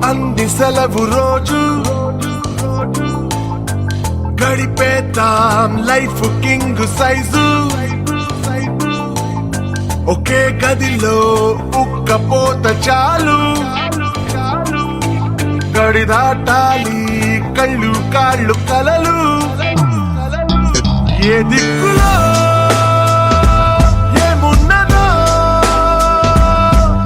అంది సెలవు రోజు గడిపేద్దాం లైఫ్ కింగ్ సైజు ఒకే గదిలో ఉక్కపోత చాలు గడి దాటాలి కళ్ళు కాళ్ళు కలలు ఏ దిక్కులో ఏమున్నదో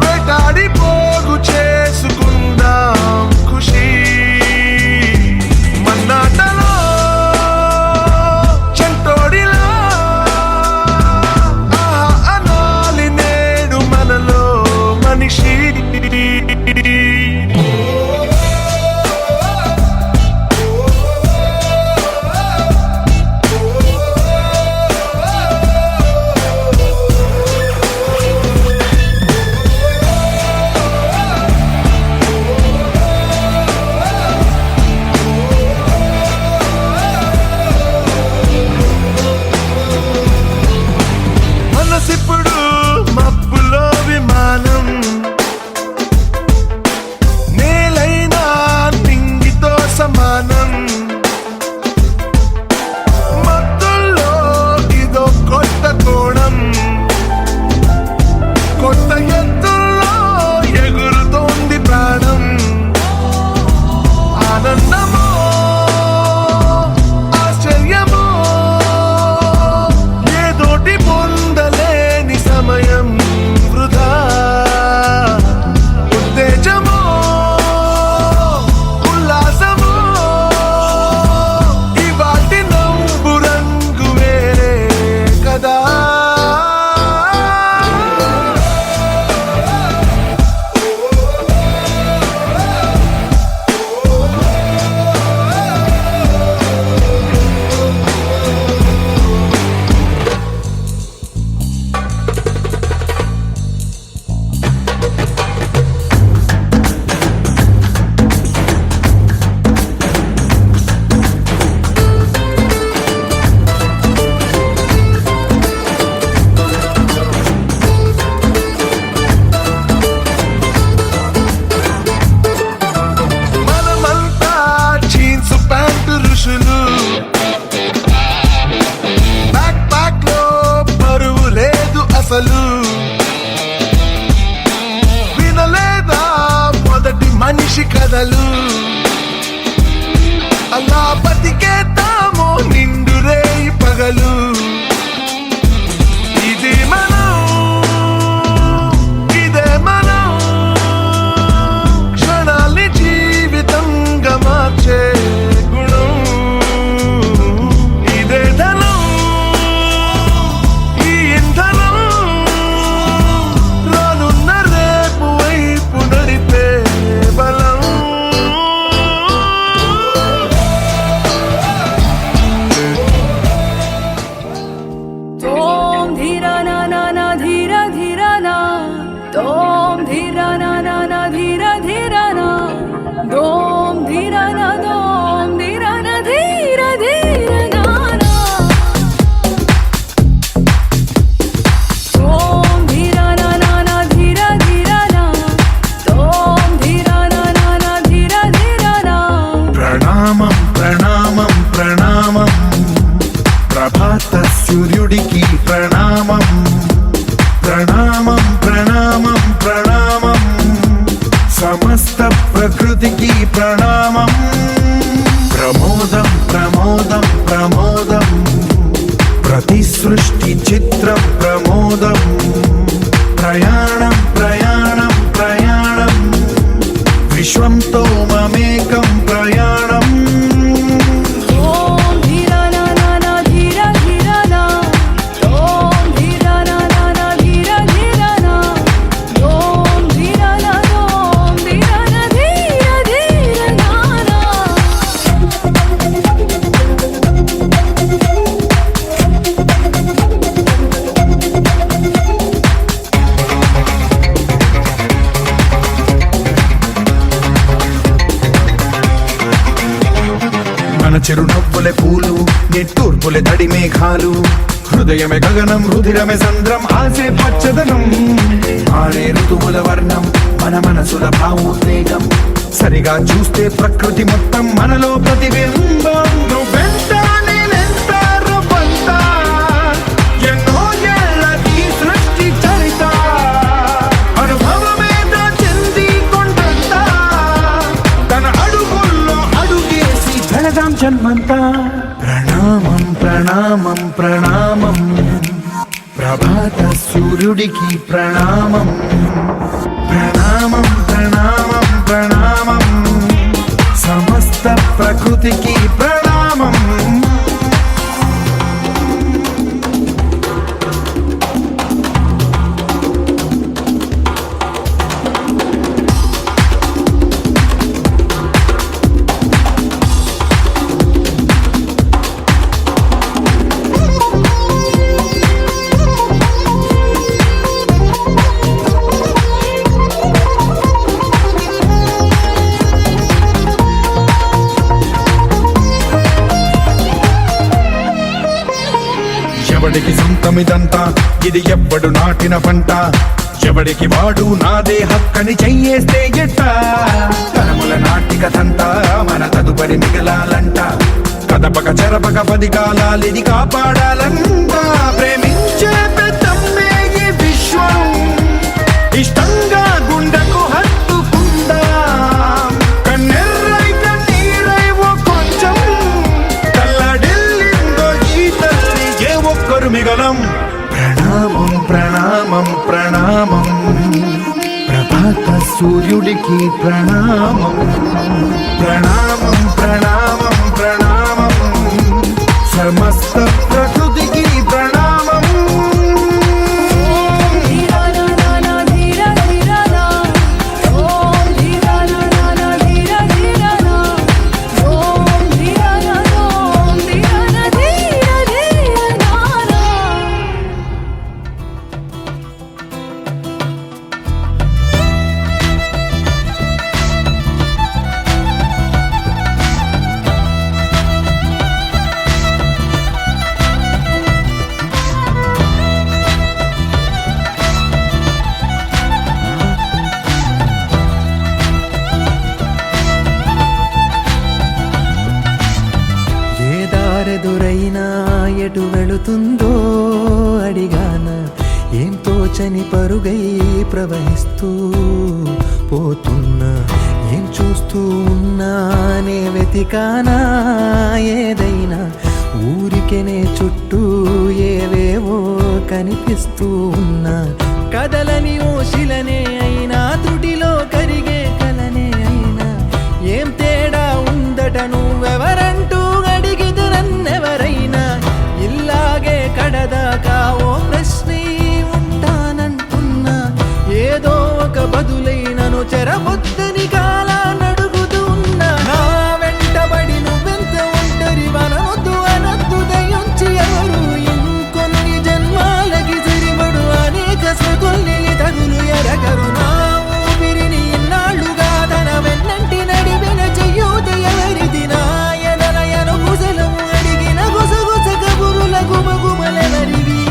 వేటాడి పోగు చేసుకుందాం ఖుషి మన్నాటలో చెంటోడిలో ఆహా అనాలి నేడు మనలో మనిషి మనసిప్పుడు మబ్బులో విమానం నేలైనా నింగితో సమానం మత్తుల్లో ఇదో కొత్త కోణం కొత్త ఎత్తుల్లో ఎగురుతోంది ప్రాణం ఆనందమో ఆశ్చర్యమో ఏదోటి పొందలేని సమయం వృధా ఉత్తేజమో ఉల్లాసమో ఇవాటి నవ్వు రంగు వేరే కదా మనమంతా జీన్స్ ప్యాంటు ఋషులు బ్యాక్ ప్యాక్ లో బరువు లేదు అసలు వినలేదా మొదటి మనిషి కథలు అలా బతికేద్దామో నిండు రేయి పగలు ఇది మనం ఇదే మనం క్షణాల్ని జీవితంగా మార్చే గుణం ఇదే ధనం ఈ ఇంధనం రానున్న రేపు వైపు నడిపే బలం తోం ధీరా నా నా నా ధీరా ధీరా నా తోం ధీరా నా నా నా ధీరా ధీరా నా దోం ధీరా నా దోం ధీరా నా ధీరా ధీరా నా నా తోం ధీరా నా నా నా ధీరా ధీరా నా తోం ధీరా నా నా నా ధీరా ధీరా నా ప్రణామం ప్రణామం ప్రణామం ప్రభాత సూర్యుడికి ప్రణామం ప్రణామం ప్రణామం ప్రణామం సమస్త ప్రకృతికి ప్రణామం ప్రమోదం ప్రమోదం ప్రమోదం ప్రతి సృష్టి చిత్రం ప్రమోదం ప్రయాణం ప్రయాణం ప్రయాణం విశ్వంతో మమేకం ప్రయాణం ఓం ధీరా నా నా నా ధీరా ధీరా నా ఓం ధీరా నా నా నా ధీరా ధీరా నా ఓం ధీరా నా ఓం ధీరా నా ధీరా ధీరా నా నా మన చిరునవ్వులే పూలు నిట్టూర్పులే తడి మేఘాలు హృదయమే గగనం రుధిరమే సంద్రం ఆసే పచ్చదనం ఆరే ఋతువుల వర్ణం మన మనసుల భావోద్వేగం సరి ఒక్కటిగా చూస్తే ప్రకృతి మొత్తం మనలో ప్రతిబింబం. నువ్వెంత నేనెంత రవ్వంత, ఎన్నో ఏళ్ళది సృష్టి చరిత, అనుభవమే దాచింది కొండంత, తన అడుగుల్లో అడుగేసి వెళదాం జన్మంతా. ప్రణామం ప్రణామం ప్రణామం, ప్రభాత సూర్యుడికి ప్రణామం. ప్రణామం ప్రణామం ప్రణామం, సమస్త ప్రకృతికి ప్రణామం. ఎవడికి సొంతమిదంతా, ఇది ఎవ్వడు నాటిన పంట, ఎవడికి వాడు నాదే హక్కని చెయ్యేస్తే ఎట్ట. తరముల నాటికతంతా మన తదుపరి మిగలాలంట, కదపక చెరపక 10 కాలాలిది కాపాడాలంట. ప్రేమించే పెద్దమ్మే ఈ విశ్వం, ఇష్టంగా గుండెకు హత్తుకుందా, కన్నెర్రై కన్నీరై ఓ కొంచెం తల్లడిల్లిందో ఈ తల్లి ఏ ఒక్కరు మిగలం. ప్రణామం ప్రణామం ప్రణామం, ప్రభాత సూర్యుడికి ప్రణామం. ప్రణామం ప్రణామం ప్రణామం, సమస్త ప్రకృతికి ప్రణామం. ఎదురైనా ఎటు వెళుతుందో అడిగాన, ఏం తోచని పరుగై ప్రవహిస్తూ పోతున్నా, ఏం చూస్తూ ఉన్నానే వెతికానా ఏదైనా, ఊరికెనే చుట్టూ ఏవేవో కనిపిస్తూ ఉన్నా, కదలని ఓశిలనే అయినా త్రుటిలో కరిగే కలనే అయినా, ఏం తేడా ఉందట నువ్వెవరంటూ అడిగితే నన్నెవరైనా, ఇల్లాగే కడదాకా ఓ ప్రశ్నే ఉంటానంటున్నా, ఏదో ఒక బదులైనను చెరబొద్దని కాలానడుగుతూ ఉన్నా. నా వెంటబడి నువ్వెంత ఒంటరి వనొద్దు అనొద్దు దయించి ఎవరు, ఇంకొన్ని జన్మాలకి సరిపడు అనేక స్మృతుల్ని తగులు ఎరగరు. నా ఊపిరిని ఇన్నాళ్ళుగా తన వెన్నంటి నడిపిన చెయ్యూత ఎవరిది, నా ఎదలయను కుశలము అడిగిన గుసగుస కబురుల గుమగుమలెవరివి.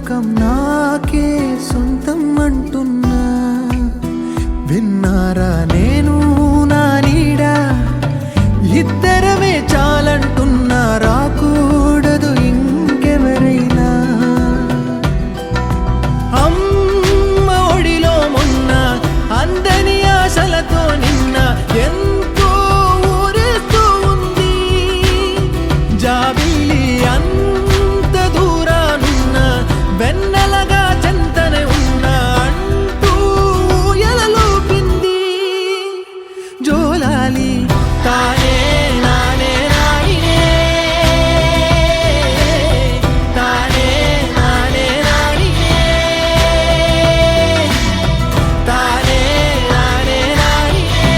లోకం నాకే సొంతం అంటున్నా. విన్నారా నేను నా నీడ, ఇద్దరమే చాలంటున్నా, రాకూడదు ఇంకెవరైనా. అమ్మ ఒడిలో మొన్న అందని ఆశలతో నిన్న ఎంతో ఊరేస్తూ ఉంది. జాబిల్లి అంత దూరానున్న వెన్నెలగా చెంతనే ఉన్నా అంటూ ఎలలోపింది. జోలాలి తానే నానే నాయినే, తానే నానే నాయినే, తానే నానే నాయినే,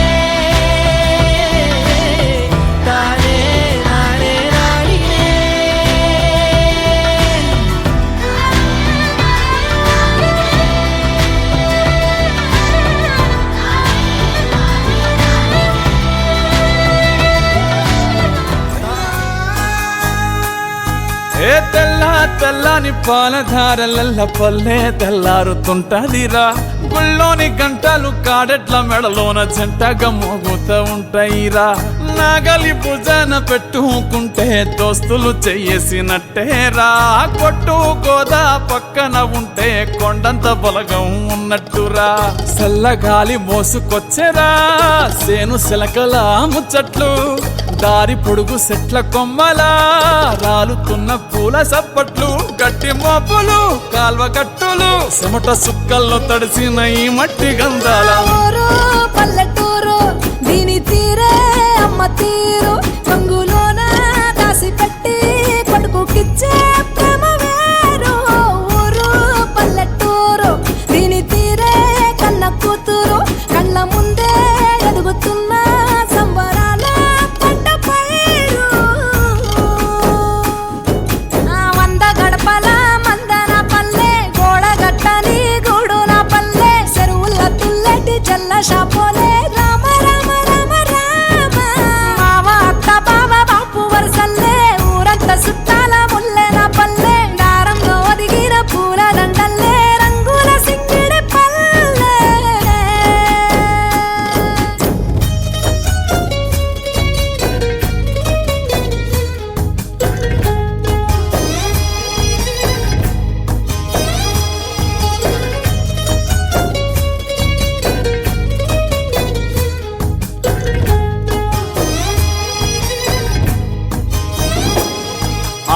తానే నానే నాయినే. ఏ తెల్ల తెల్లని పాలధారలల్ల పల్లె తెల్లారుతుంటదిరా. గుళ్ళోని గంటలు కాడెట్ల మెడలోన జంటగా మోగుతూ ఉంటాయిరా. నాగలి భుజాన పెట్టుకుంటే దోస్తులు చెయ్యేసినట్టేరా. కొట్టు గోదా పక్కన ఉంటే కొండంత బలగం ఉన్నట్టురా. చల్లగాలి మోసుకొచ్చెరా సేను శిలకల ముచ్చట్లు, దారి పొడుగు సెట్ల కొమ్మలా రాలుతున్న పూల సప్పట్లు, గట్టి మోపులు కాల్వ గట్టులు, చెమట సుక్కల్లో తడిసిన ఈ మట్టి గంధాల. ఊరు పల్లెటూరు దీని తీరే అమ్మ తీరు, రంగులోన దాసి పెట్టి కొడుకుకిచ్చే ప్రేమ వేరు. ఊరు పల్లెటూరు దీని తీరే కన్న కూతురు, కళ్ళ ముందే ఎదుగుతున్న సంబరాల పంట పైరు. వంద గడపల మందన పల్లె, గోడగట్టని గూడున పల్లె, చెరువుల తుల్లటి జల్ల షాపోలే. రామ రామ రామ రామ, మావ అత్త బావ బాపు వరసల్లే, ఊరంత సుట్టాల ముల్లెన పల్లె, దారంలో ఒదిగిన పూల దండల్లే, రంగుల సింగిడి పల్లె.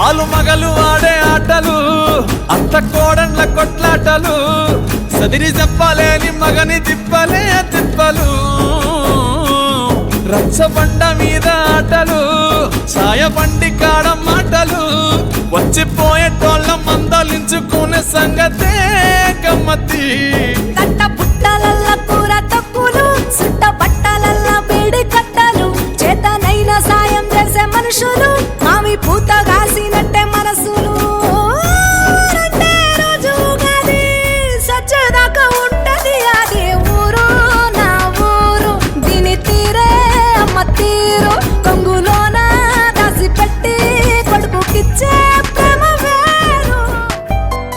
ఆలు మగలు ఆడే ఆటలు, అత్త కోడన్ల కొట్లాటలు, సదిరి చెప్పలేని మగని తిప్పలే తిప్పలు. రచ్చబండ మీద ఆటలు, సాయబండి కాడ మాటలు, వచ్చిపోయేటోళ్ళ మందలించుకునే సంగతే గమ్మతి. తట్ట పుట్టలల్ల కూర తక్కులు, సుట్ట బట్టలల్ల వేడి కట్టలు, చేతనైన సాయం చేసే మనుషులు, మావి పూతగా